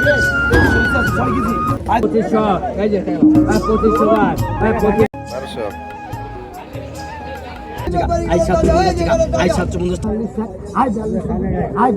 2500 এই যে 2500 বার 2500 I 750 I 750 I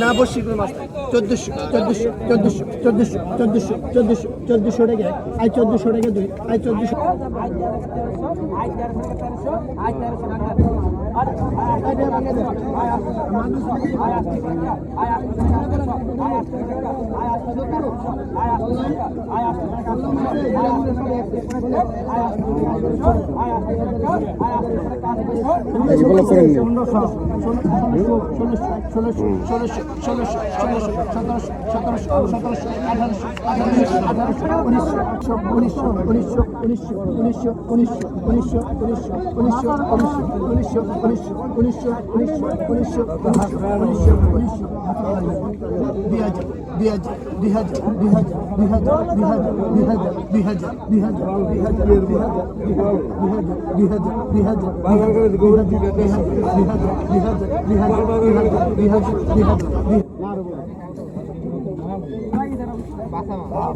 না বসি কোনো মাছ 1400 টাকা আই 1400 টাকা দুই আই 1400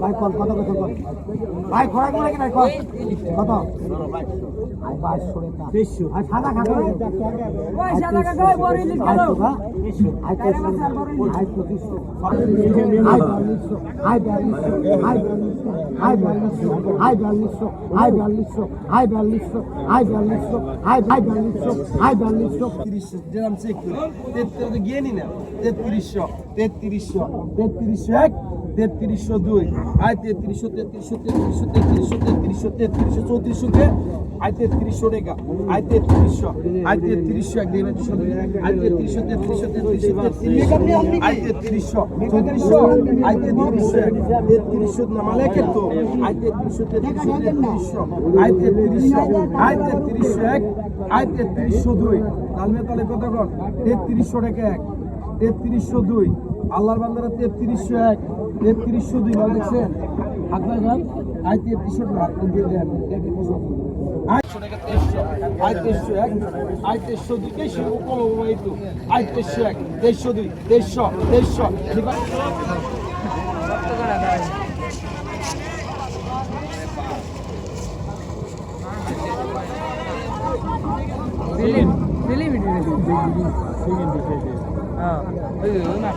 ভাই কত কত ভাই খরা করে কি ভাই কত ভাই 2200 টাকা 2300 আর সাদা কাকা ওই সাদা কাকা ওই বড় ইলিশ গেল আই 2500 আই 2500 I 4200 I 4200 I 4200 I 4200 I 4200 I 4200 I 4200 I 4200 I 4200 30 দিলাম চেক করে 33 গিয়ে নি না 3300 3300 3302 আই 3300 3400 আই 3300 টাকা আই 3300 আই 3300 এক দিবেন আই 3300 আই 3300 আই 3300 নামালে কত আই 3300 আই 3300 আই 3300 আই 3302 তাহলে তাহলে কত কর 3300 টাকা এক 3302 আল্লাহর বান্দারা 3301 3302 বল দেখছেন হাত লাগান আই 3300 হাত দিয়ে দেন দেখি বসো আই 2300 আই 2301 আই 2302 কে শুরু করব এই তো আই 2301 2302 2300 ঠিক আছে কত করে দেয় দিলি হ্যাঁ ওই না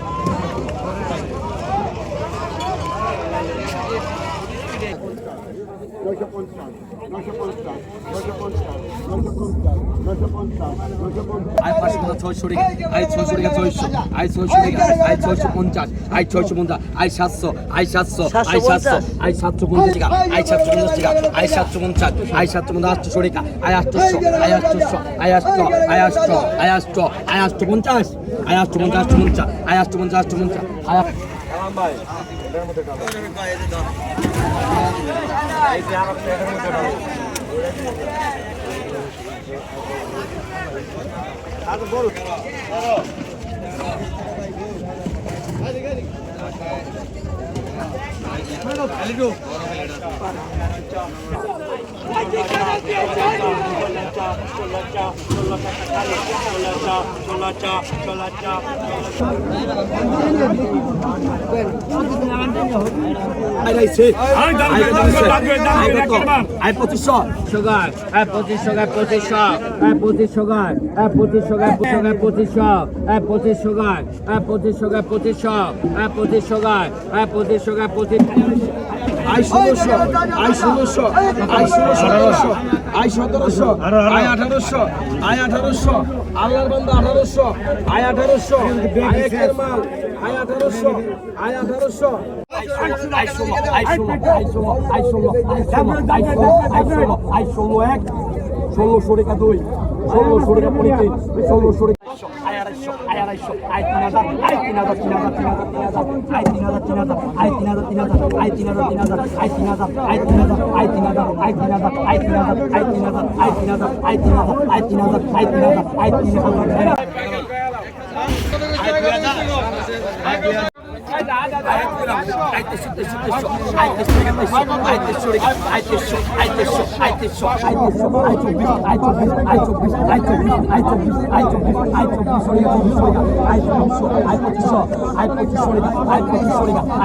আই 500 টাকা আই 600 টাকা 600 আই 600 টাকা I 650 I 650 I 700 I 700 I 700 I 750 টাকা আই 750 টাকা আই 750 আই 750 800 টাকা I 800 I 800 I 800 I 800 I 800 I 850 I 850 I 850 I ভাই এটার মধ্যে কালো এই যে আমার এটার মধ্যে কালো আজ বড় গাড়ি গাড়ি হ্যালো আলিগো আই 2500 সুগার আই 2500 আই 2500 আই 2500 গায় আই 2500 গায় 2500 আই 2500 গায় আই 2500 গায় 2500 আই 2500 গায় আই 2500 গায় 2500 I 1600 I 1600 I 1700 I 1700 I 1800 I 1800 আল্লাহর বান্দা 1800 আই 1800 আই একের মাল আই 1800 আই 1800 ষোলোশো টাকা দুই 1600 টাকা পরিচিত 1600 টাকা I 250 I 250 I 3000 I 3000 I 3000 I 3000 I 3000 I 3000 I 3000 I 3000 I 3000 I 3000 I 3000 I 3000 I 3000 I 3000 I 3000 I 3000